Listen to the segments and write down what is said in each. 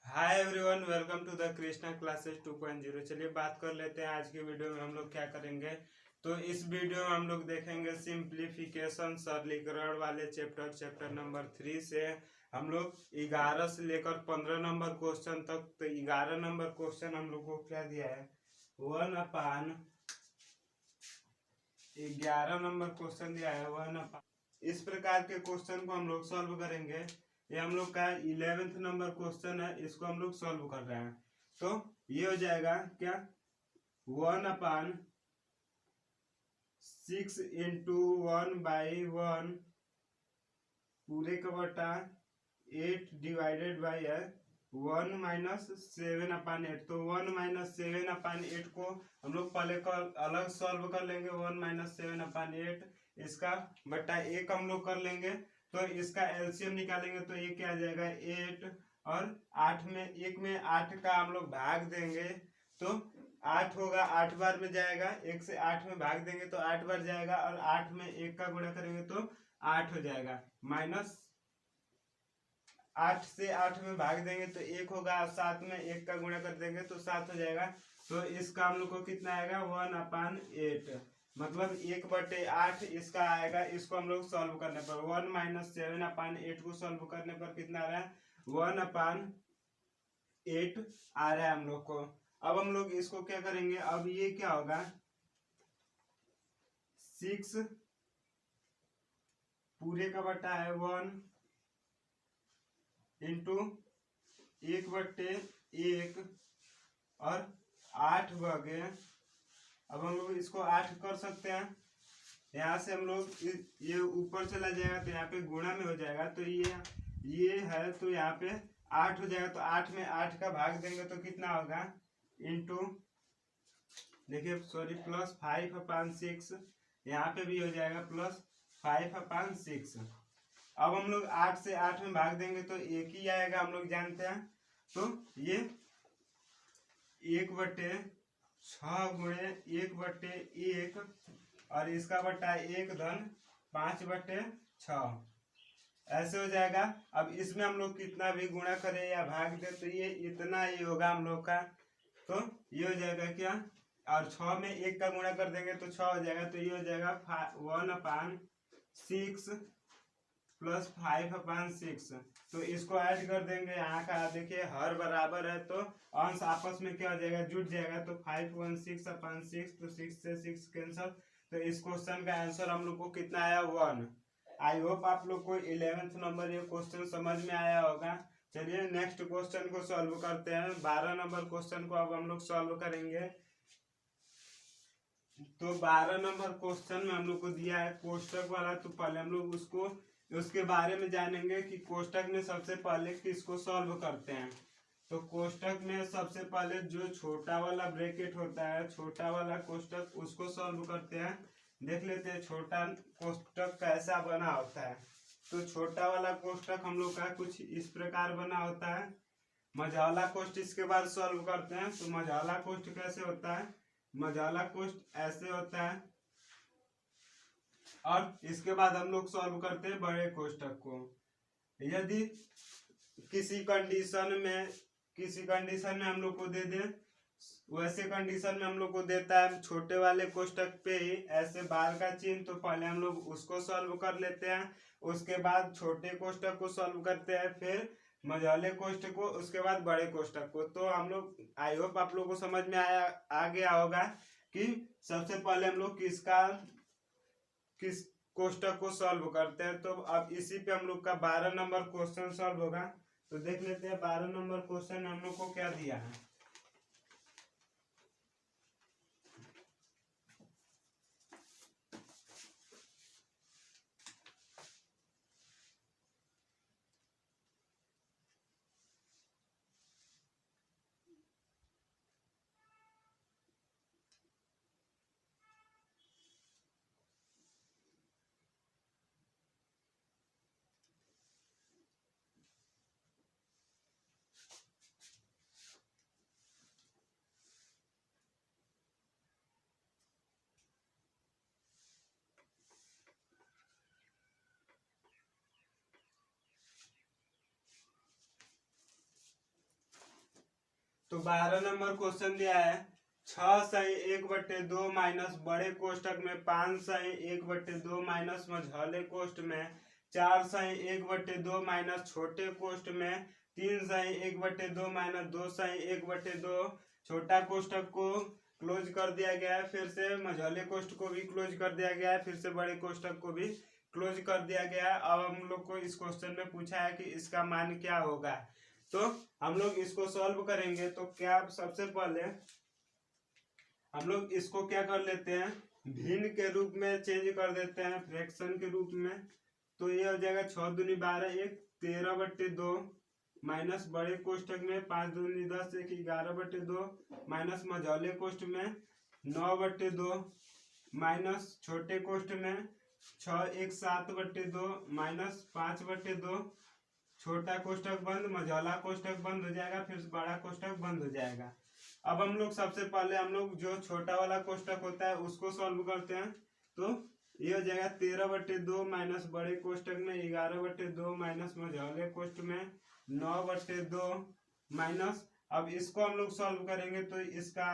Hi everyone, welcome to the Krishna classes 2.0। चलिए बात कर लेते हैं आज की वीडियो में हम लोग क्या करेंगे। तो इस वीडियो में हम लोग देखेंगे सिंप्लीफिकेशन सरलीकरण वाले चैप्टर नंबर 3 से हम लोग 11 से लेकर 15 नंबर क्वेश्चन तक। तो 11 नंबर क्वेश्चन हम लोग को क्या दिया है, 1/11 नंबर क्वेश्चन दिया है 1/। इस प्रकार के क्वेश्चन को हम लोग सॉल्व करेंगे। ये हम लोग का 11th नंबर क्वेश्चन है, इसको हम लोग सॉल्व कर रहे हैं। तो ये हो जाएगा क्या, 1/6 इंटू 1/1 पूरे का बटा 8 डिवाइडेड बाई 1-7/8। तो 1-7/8 को हम लोग पहले अलग सॉल्व कर लेंगे। 1-7/8 इसका बटा 1 हम लोग कर लेंगे। तो इसका एलसीएम निकालेंगे तो ये क्या आ जाएगा 8, और 8 में 1 में 8 का हम लोग भाग देंगे तो 8 होगा, 8 बार में जाएगा। 1 से 8 में भाग देंगे तो 8 बार जाएगा, और 8 में 1 का गुणा करेंगे तो 8 हो जाएगा। माइनस 8 से 8 में भाग देंगे तो 1 होगा, 7 में 1 का गुणा कर देंगे तो 7 हो जाएगा। तो इसका हम लोग को कितना आएगा 1/8, मतलब 1/8 इसका आएगा। इसको हम लोग सॉल्व करने पर 1-7/8 को सॉल्व करने पर कितना आ रहा है 1/8 आ रहा है हम लोग को। अब हम लोग इसको क्या करेंगे, अब ये क्या होगा 6 पूरे का बटा है 1 इंटू 1/1 और 8 भागे। अब हम लोग इसको 8 कर सकते हैं। यहाँ से हम लोग ये ऊपर चला जाएगा तो यहाँ पे गुणा में हो जाएगा। तो ये है तो यहाँ पे 8 हो जाएगा। तो 8 में 8 का भाग देंगे तो कितना होगा इंटू, देखिए सॉरी, प्लस 5/6। यहाँ पे भी हो जाएगा प्लस 5/6। अब हम लोग 8 से 8 में भाग देंगे तो 1 ही आएगा, हम लोग जानते हैं। तो ये 1/6 गुणे 1/1 और इसका बटा 1 धन 5/6 ऐसे हो जाएगा। अब इसमें हम लोग कितना भी गुणा करें या भाग दे तो ये इतना ही होगा हम लोग का। तो ये हो जाएगा क्या, और 6 में 1 का गुणा कर देंगे तो 6 हो जाएगा। तो ये हो जाएगा 1/6 प्लस 5/6। तो इसको ऐड कर देंगे। यहाँ का देखिए हर बराबर है तो अंश आपस में क्या हो जाएगा, जुट जाएगा। तो 5/6 तो 6 से 6 कैंसल। तो इस क्वेश्चन का आंसर हम लोग को कितना आया 1। आई होप आप लोग को 11th नंबर ये क्वेश्चन समझ में आया होगा। चलिए नेक्स्ट क्वेश्चन को सॉल्व करते हैं। 12 नंबर क्वेश्चन को अब हम लोग सॉल्व करेंगे। तो 12 नंबर क्वेश्चन में हम लोग को दिया है कोष्टक वाला। तो पहले हम लोग उसके बारे में जानेंगे कि कोष्टक में सबसे पहले किसको सॉल्व करते हैं। तो कोष्टक में सबसे पहले जो छोटा वाला ब्रैकेट होता है, छोटा वाला कोष्टक, उसको सॉल्व करते हैं। देख लेते हैं छोटा कोष्टक कैसा बना होता है। तो छोटा वाला कोष्टक हम लोग का कुछ इस प्रकार बना होता है। मझौला कोष्ट इसके बाद सॉल्व करते हैं। तो मझौला कोष्ट कैसे होता है, मझौला कोष्ट ऐसे होता है। और इसके बाद हम लोग सॉल्व करते हैं बड़े कोष्टक को। यदि किसी कंडीशन में हम लोग को दे दे, वैसे कंडीशन में हम लोग को देता है छोटे वाले कोष्टक पे ही ऐसे बार का चिन्ह, तो पहले हम लोग उसको सॉल्व कर लेते हैं। उसके बाद छोटे कोष्टक को सॉल्व करते हैं, फिर मझौले कोष्टक को, उसके बाद बड़े कोष्टक को। तो हम लोग आई होप आप लोग को समझ में आ गया होगा कि सबसे पहले हम लोग किस कोष्टक को सॉल्व करते हैं। तो अब इसी पे हम लोग का 12 नंबर क्वेश्चन सॉल्व होगा। तो देख लेते हैं 12 नंबर क्वेश्चन हम लोग को क्या दिया है। तो 12 नंबर क्वेश्चन दिया है 6/1/2 माइनस बड़े कोष्टक में 5/1/2 माइनस मझौले कोष्ट में 4/1/2 माइनस छोटे कोष्ट में 3/1/2 माइनस 2/1/2। छोटा कोष्टक को क्लोज कर दिया गया है, फिर से मझौले कोष्ट को भी क्लोज कर दिया गया है, फिर से बड़े कोष्टक को भी क्लोज कर दिया गया है। अब हम लोग को इस क्वेश्चन में पूछा है कि इसका मान क्या होगा, तो हम लोग इसको सॉल्व करेंगे। तो क्या सबसे पहले हम लोग इसको क्या कर लेते हैं, भिन्न के रूप में चेंज कर देते हैं, फ्रैक्शन के रूप में। तो ये हो जाएगा 6 दूनी 12 1 13/2 माइनस बड़े कोष्टक में 5 दूनी 10 1 11/2 माइनस मझौले कोष्ट में 9/2 माइनस छोटे कोष्ट में 6 1 7/2 माइनस 5/2। छोटा कोष्टक बंद, मझौला कोष्टक बंद हो जाएगा, फिर बड़ा कोष्टक बंद हो जाएगा। अब हम लोग सबसे पहले हम लोग जो छोटा वाला कोष्टक होता है उसको सॉल्व करते हैं। तो ये हो जाएगा 13/2 माइनस बड़े कोष्टक में 11/2 माइनस मझौले कोष्ट में 9/2 माइनस, अब इसको हम लोग सॉल्व करेंगे तो इसका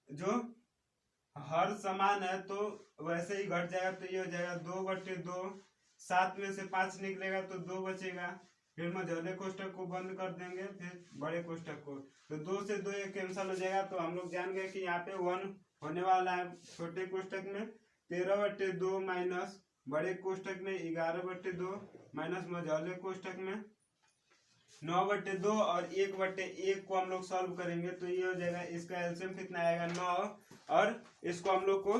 जो हर समान है तो वैसे ही घट जाएगा। तो ये हो जाएगा 2/2, 7 में से 5 निकलेगा तो 2 बचेगा, फिर मझौले कोष्टक को बंद कर देंगे, फिर बड़े कोष्टक को, तो 2 से 2 कैंसिल हो जाएगा। तो हम लोग जान गए कि यहाँ पे 1 होने वाला है। छोटे कोष्टक में 13/2 माइनस बड़े कोष्टक में 11/2 माइनस मझौले कोष्टक में 9/2 और 1/1 को हम लोग सॉल्व करेंगे। तो ये हो जाएगा, इसका एलसीएम कितना आएगा 9, और इसको हम लोग को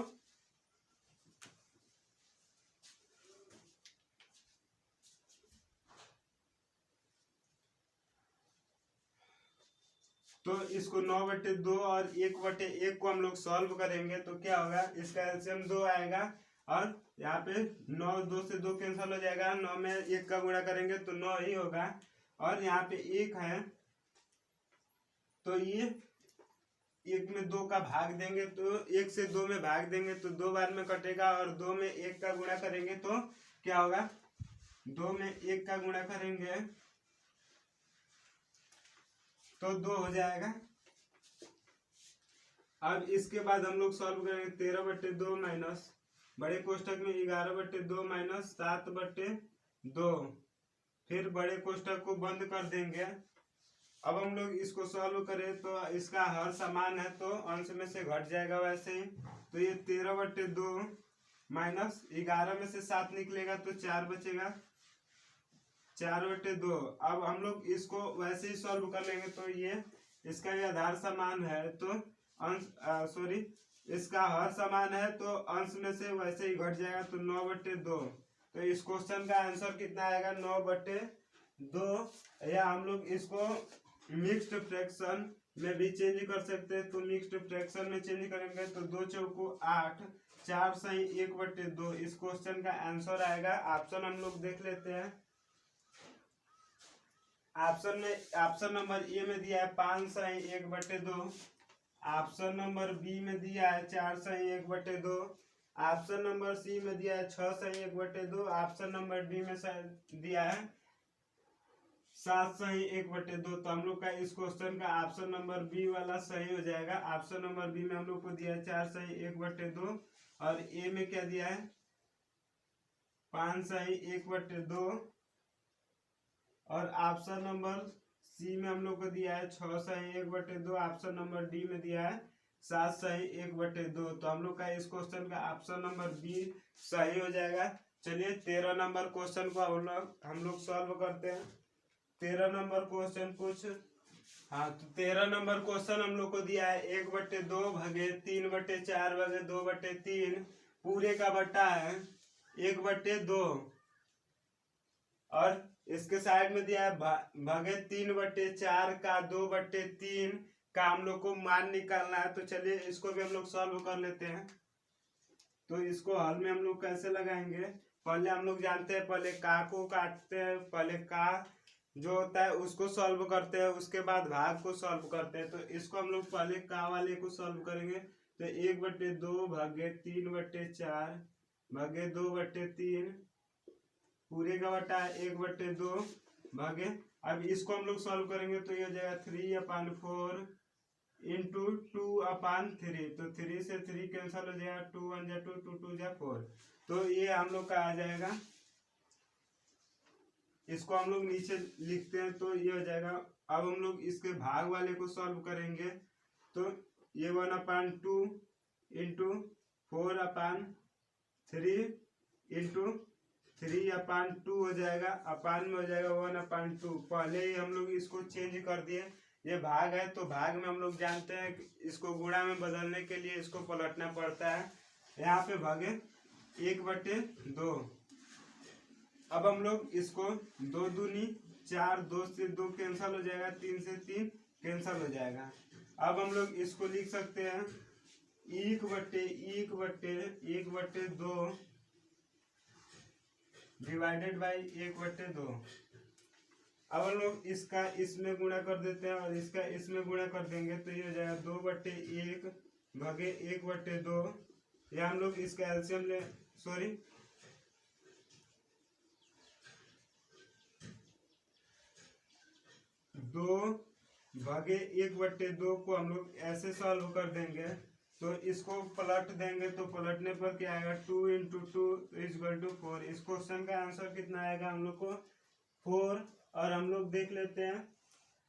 तो इसको 9/2 और 1/1 को हम लोग सॉल्व करेंगे तो क्या होगा, इसका एलसीएम 2 आएगा, और यहाँ पे 9 2 से 2 कैंसिल हो जाएगा, 9 में 1 का गुणा करेंगे तो 9 ही होगा, और यहाँ पे 1 है तो ये 1 में 2 का भाग देंगे, तो 1 से 2 में भाग देंगे तो 2 बार में कटेगा, और 2 में 1 का गुणा करेंगे तो क्या होगा, 2 में 1 का गुणा करेंगे तो 2 हो जाएगा। अब इसके बाद हम लोग सॉल्व करेंगे 13/2 माइनस बड़े कोष्टक में 11/2 माइनस 7/2, फिर बड़े कोष्टक को बंद कर देंगे। अब हम लोग इसको सॉल्व करें तो इसका हर समान है तो अंश में से घट जाएगा वैसे ही। तो ये 13/2 माइनस 11 में से 7 निकलेगा तो 4 बचेगा, 4/2। अब हम लोग इसको वैसे ही सॉल्व कर लेंगे। तो ये इसका भी आधार समान है तो अंश इसका हर समान है तो अंश में से वैसे ही घट जाएगा तो 9/2। तो इस क्वेश्चन का आंसर कितना आएगा 9/2। या हम लोग इसको मिक्स्ड फ्रैक्शन में भी चेंज कर सकते हैं। तो मिक्स्ड फ्रैक्शन में चेंज करेंगे तो 2 चौको 8, 4/1/2 इस क्वेश्चन का आंसर आएगा। ऑप्शन हम लोग देख लेते हैं। ऑप्शन नंबर ए में दिया है 5/1/2, ऑप्शन नंबर बी में दिया है 4/1/2, ऑप्शन नंबर सी में दिया है 6/1/2, ऑप्शन नंबर डी में दिया है 7/1/2। तो हम लोग का इस क्वेश्चन का ऑप्शन नंबर बी वाला सही हो जाएगा। ऑप्शन नंबर बी में हम लोग को दिया है 4/1/2 और ए में क्या दिया है 5/1/2, और ऑप्शन नंबर सी में हम लोग को दिया है 6/1/2, ऑप्शन नंबर डी में दिया है 7/1/2। तो हम लोग का इस क्वेश्चन का ऑप्शन नंबर बी सही हो जाएगा। चलिए 13 नंबर क्वेश्चन को हम लोग सॉल्व करते हैं। 13 नंबर क्वेश्चन कुछ तो 13 नंबर क्वेश्चन हम लोग को दिया है 1/2 भागे 3/4 भागे 2/3 पूरे का बट्टा है 1/2, और इसके साइड में दिया है भागे 3/4 का 2/3 का हम लोग को मान निकालना है। तो चलिए इसको भी हम लोग सॉल्व कर लेते हैं। तो इसको हल में हम लोग कैसे लगाएंगे, पहले हम लोग जानते हैं पहले का को काटते हैं, पहले का जो होता है उसको सॉल्व करते हैं, उसके बाद भाग को सॉल्व करते हैं। तो इसको हम लोग पहले का वाले को सॉल्व करेंगे। तो 1/2 भागे 3/4 भागे 2/3 पूरे का बटा 1/2 भागे अब इसको हम लोग सॉल्व करेंगे तो ये हो जाएगा 3/4 इंटू 2/3। तो 3 से 3 कैंसल हो जाएगा, 2 1 जा 2, 2 2 जा 4। तो ये हम लोग का आ जाएगा, इसको हम लोग नीचे लिखते हैं तो ये हो जाएगा। अब हम लोग इसके भाग वाले को सॉल्व करेंगे तो ये 1/2 इंटू 4/3 इंटू 3/2 हो जाएगा, अपान में हो जाएगा 1/2। पहले ही हम लोग इसको चेंज कर दिए, ये भाग है तो भाग में हम लोग जानते हैं कि इसको गुणा में बदलने के लिए इसको पलटना पड़ता है। यहाँ पे भागे 1/2। अब हम लोग इसको 2 दूनी 4, 2 से 2 कैंसल हो जाएगा, 3 से 3 कैंसल हो जाएगा। अब हम लोग इसको लिख सकते हैं 1/2 डिवाइडेड बाई 1/2। अब हम लोग इसका इसमें गुणा कर देते हैं और इसका इसमें गुणा कर देंगे तो ये हो जाएगा 2/1 भागे 1/2। या हम लोग इसका एलसीएम ले, सॉरी 2 भागे 1/2 को हम लोग ऐसे सॉल्व कर देंगे। तो इसको पलट देंगे तो पलटने पर क्या आएगा, 2 इंटू 2 = 4। इस क्वेश्चन का आंसर कितना आएगा हम लोग को 4। और हम लोग देख लेते हैं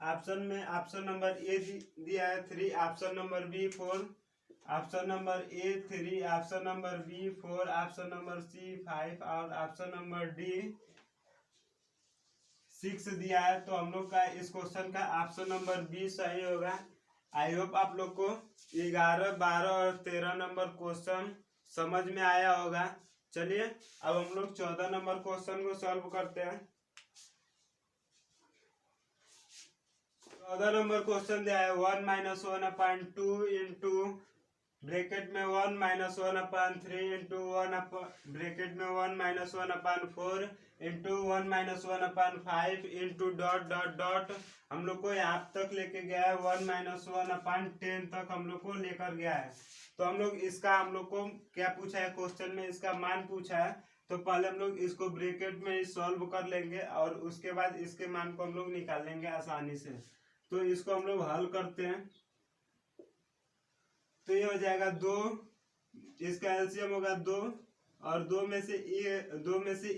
ऑप्शन में, ऑप्शन नंबर ए दिया है 3, option number B 4, option number A 3, option number B 4, option number C 5 और ऑप्शन नंबर डी 6 दिया है। तो हम लोग का इस क्वेश्चन का ऑप्शन नंबर बी सही होगा। आई होप आप लोग को 11, 12 और 13 नंबर क्वेश्चन समझ में आया होगा। चलिए अब हम लोग 14 नंबर क्वेश्चन को सॉल्व करते हैं। 14 नंबर क्वेश्चन दिया है 1 - 1/2 इंटू ब्रैकेट में 1 - 1/3 इंटू 1 ब्रैकेट में 1 - 1/4 into 1 - 1/5 into dot dot dot. हम लोग को यहाँ तक लेके गया है 1 - 1/10 तक हम लोग को लेकर गया है। तो हम लोग इसका, हम लोग को क्या पूछा है क्वेश्चन में, इसका मान पूछा है। तो पहले हम लोग इसको ब्रैकेट में सॉल्व कर लेंगे और उसके बाद इसके मान को हम लोग निकाल लेंगे आसानी से। तो इसको हम लोग हल करते हैं तो ये हो जाएगा 2, इसका एलसीएम होगा 2 और 2 में से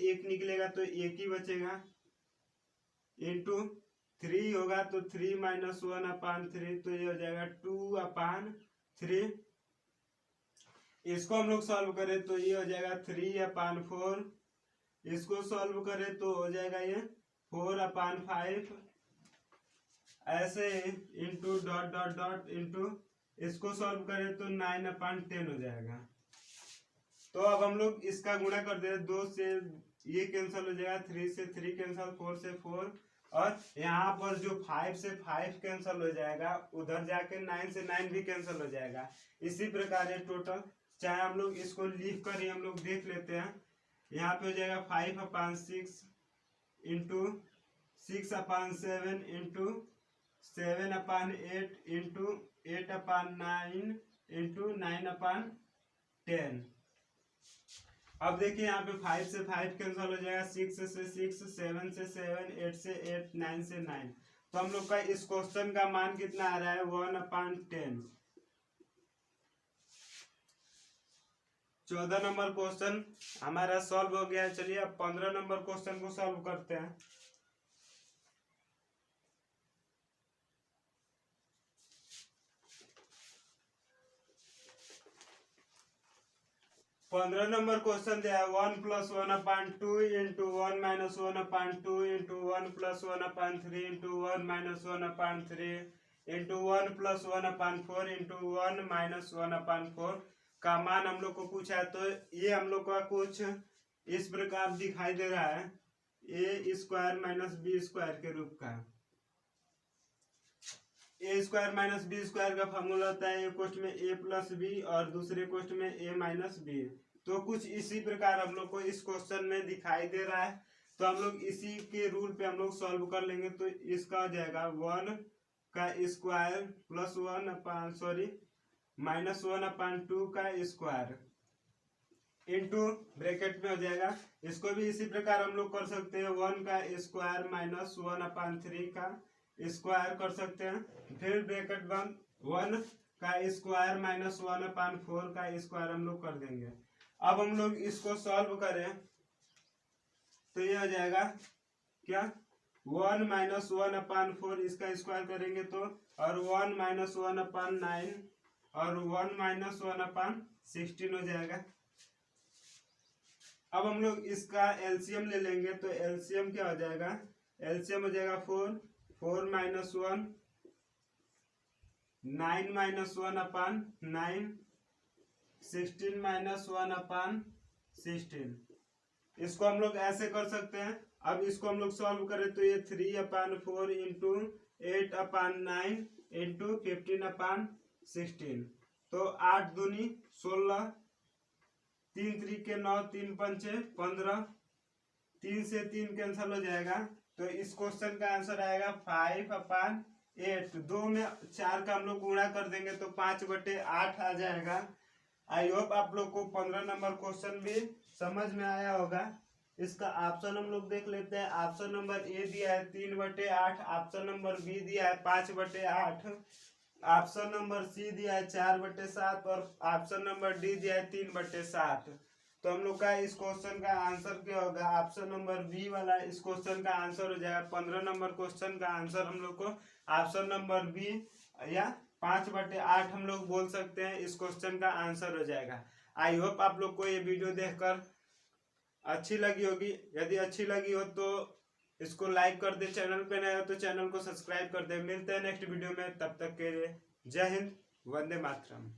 1 निकलेगा तो 1 ही बचेगा, इंटू 3 होगा तो 3 - 1/3 तो ये हो जाएगा 2/3। इसको हम लोग सॉल्व करें तो ये हो जाएगा 3/4। इसको सॉल्व करें तो हो जाएगा ये 4/5 ऐसे into dot dot dot into इसको सॉल्व करें तो 9/10 हो जाएगा। तो अब हम लोग इसका गुणा कर दे, 2 से ये कैंसिल हो जाएगा, 3 से 3 कैंसिल, 4 से 4 और यहाँ पर जो 5 से 5 कैंसिल हो जाएगा, उधर जाके 9 से 9 भी कैंसिल हो जाएगा। इसी प्रकार ये टोटल, चाहे हम लोग इसको लिख कर ही हम लोग देख लेते हैं। यहाँ पे हो जाएगा 5/6 इंटू 6/7 इंटू 7/8 इंटू 8/9 इंटू 9/10। अब देखिए यहाँ पे 5 से 5 कैंसिल हो जाएगा, 6 से 6, 7 से 7, 8 से 8, 9 से 9। तो हम लोग का इस क्वेश्चन का मान कितना आ रहा है 1/10। 14 नंबर क्वेश्चन हमारा सॉल्व हो गया है। चलिए अब 15 नंबर क्वेश्चन को सॉल्व करते हैं। 15 नंबर क्वेश्चन दिया है 1 + 1/2 into 1 - 1/2 into 1 + 1/3 into 1 - 1/3 into 1 + 1/4 into 1 - 1/4 का मान हम लोग को पूछा है। तो ये हम लोग का कुछ इस प्रकार दिखाई दे रहा है, a² - b² के रूप का। a² - b² का फॉर्मूला होता है एक क्वेश्चन में a + b और दूसरे क्वेश्चन में a - b। तो कुछ इसी प्रकार हम लोग को इस क्वेश्चन में दिखाई दे रहा है। तो हम लोग इसी के रूल पे हम लोग सॉल्व कर लेंगे। तो इसका हो जाएगा 1 का स्क्वायर प्लस 1 -1/2 का स्क्वायर इंटू ब्रैकेट में हो जाएगा। इसको भी इसी प्रकार हम लोग कर सकते हैं, 1 का स्क्वायर माइनस 1/3 का स्क्वायर कर सकते हैं। फिर ब्रैकेट बंद, 1 का स्क्वायर माइनस 1/4 का स्क्वायर हम लोग कर देंगे। अब हम लोग इसको सॉल्व करें तो ये हो जाएगा क्या, 1 माइनस 1/4 इसका स्क्वायर करेंगे तो, और 1 माइनस 1/9 और 1 माइनस 1/16 हो जाएगा। अब हम लोग इसका एलसीएम ले लेंगे तो एलसीएम क्या हो जाएगा, एलसीएम हो जाएगा 4 माइनस 1 9 माइनस 1/9 16 माइनस 1/16। इसको हम लोग ऐसे कर सकते हैं। अब इसको हम लोग सॉल्व करें तो ये 3/4 इंटू 8/9 इंटू 15/16, तो 8 दूनी 16, 3 3 9, 3 5 15, 3 से 3 कैंसिल हो जाएगा। तो इस क्वेश्चन का आंसर आएगा 5/8। 2 में 4 का हम लोग गुणा कर देंगे तो 5/8 आ जाएगा। आई होप आप लोग को 15 नंबर क्वेश्चन भी समझ में आया होगा। इसका ऑप्शन हम लोग देख लेते हैं। ऑप्शन नंबर ए दिया है 3/8, ऑप्शन नंबर बी दिया है 5/8, ऑप्शन नंबर सी दिया है 4/7 और ऑप्शन नंबर डी दिया है 3/7। तो हम लोग का इस क्वेश्चन का आंसर क्या होगा, ऑप्शन नंबर बी वाला इस क्वेश्चन का आंसर हो जाएगा। 15 नंबर क्वेश्चन का आंसर हम लोग को ऑप्शन नंबर बी या 5/8 हम लोग बोल सकते हैं, इस क्वेश्चन का आंसर हो जाएगा। आई होप आप लोग को ये वीडियो देखकर अच्छी लगी होगी। यदि अच्छी लगी हो तो इसको लाइक कर दे, चैनल पे नए हो तो चैनल को सब्सक्राइब कर दे। मिलते हैं नेक्स्ट वीडियो में, तब तक के लिए जय हिंद, वंदे मातरम।